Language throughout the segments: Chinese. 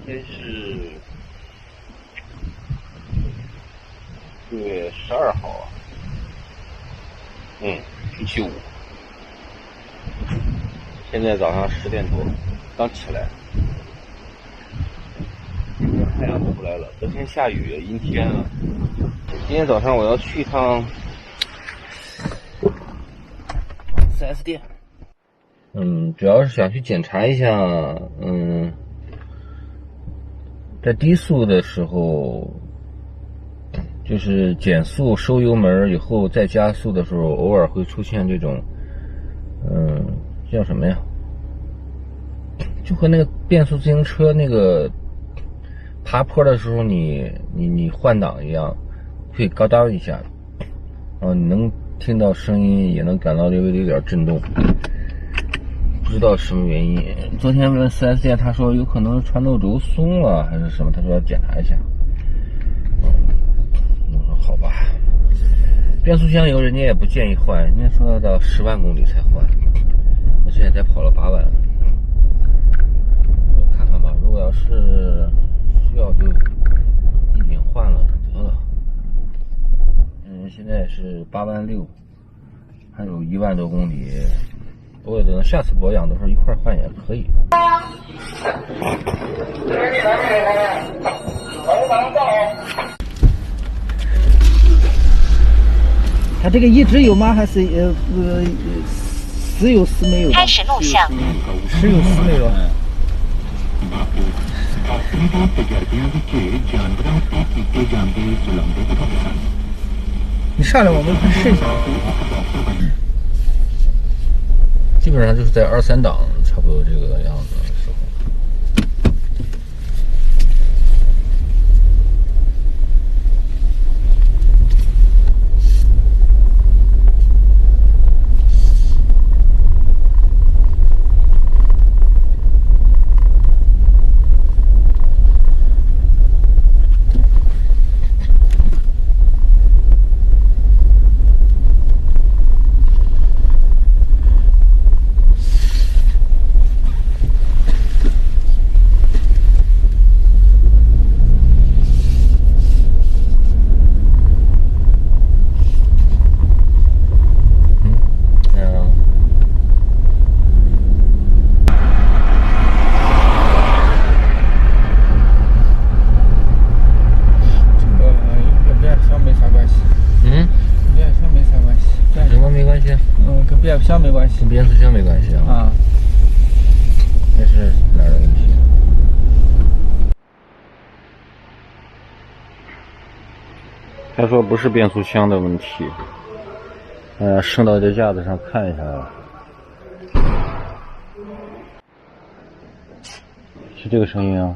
天是6月12号啊，星期五。现在早上10点多，刚起来，太阳出来了。昨天下雨，阴天了。今天早上我要去一趟4S店。主要是想去检查一下，在低速的时候，就是减速收油门以后再加速的时候，偶尔会出现这种，叫什么呀？就和那个变速自行车那个爬坡的时候你换挡一样，会嘎当一下，你能听到声音，也能感到有点震动。不知道什么原因。昨天问 4S 店，他说有可能传动轴松了还是什么，他说要检查一下。我说好吧。变速箱油人家也不建议换，人家说要到10万公里才换。我现在才跑了8万。我看看吧，如果要是需要就一并换了得了。现在是8万6，还有1万多公里。不过等下次保养的时候一块换也可以。它这个一直有吗？还是时有时没有？开始录像。时有时没有。你上来我们快试一下。基本上就是在2、3档，差不多这个样子的时候。跟变速箱没关系，跟变速箱没关系啊。那是哪儿的问题？他说不是变速箱的问题，升到这架子上看一下。是这个声音啊。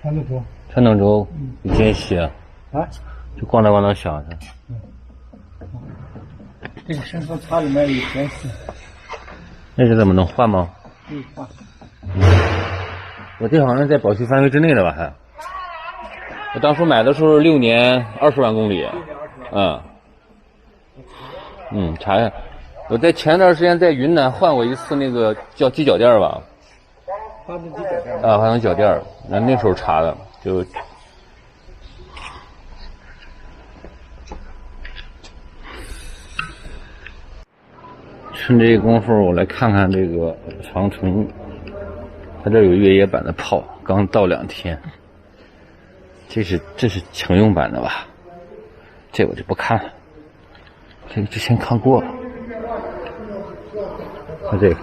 传动轴有间隙啊，就咣当咣当响的。这个伸缩槽里面有间隙。那是怎么能换吗？可以换。我这好像在保修范围之内了吧？还。我当初买的时候6年20万公里。查一下。我在前段时间在云南换过一次那个叫机脚垫吧。发动机脚垫。发动机脚垫，那时候查的就。趁这个功夫，我来看看这个长城，它这有越野版的炮，刚到2天。这是乘用版的吧？这我就不看了，这个之前看过了。看这个，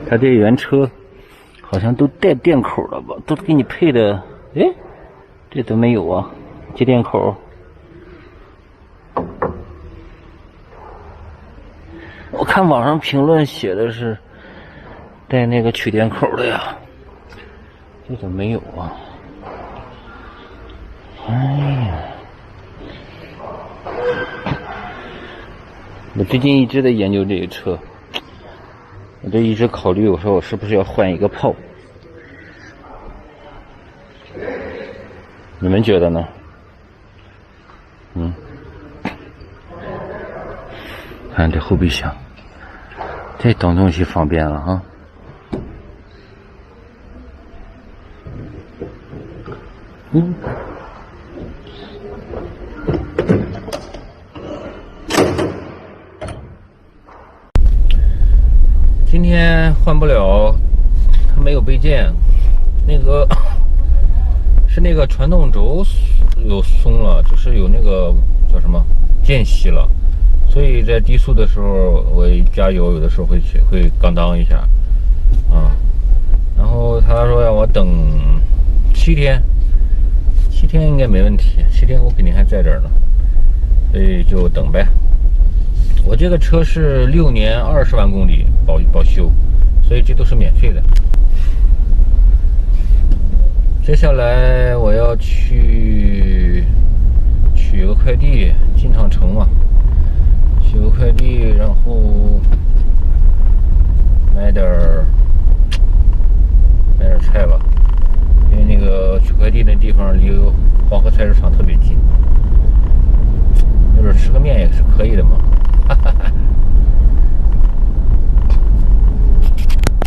它这原车好像都带电口了吧？都给你配的，这都没有啊。接电口，我看网上评论写的是带那个取电口的呀，这怎么没有啊？哎呀，我最近一直在研究这个车，我就一直考虑，我说我是不是要换一个炮？你们觉得呢？看这后备箱，这倒东西方便了啊。今天换不了，它没有备件，那个是那个传动轴有松了，就是有那个叫什么间隙了，所以在低速的时候我加油有的时候会刚当一下啊，然后他说让我等7天，7天应该没问题，7天我肯定还在这儿呢，所以就等呗。我这个车是6年20万公里保修，所以这都是免费的。接下来我要去取个快递，进趟城嘛，取个快递，然后买点菜吧，因为那个取快递的地方离黄河菜市场特别近，就是吃个面也是可以的嘛。哈哈哈。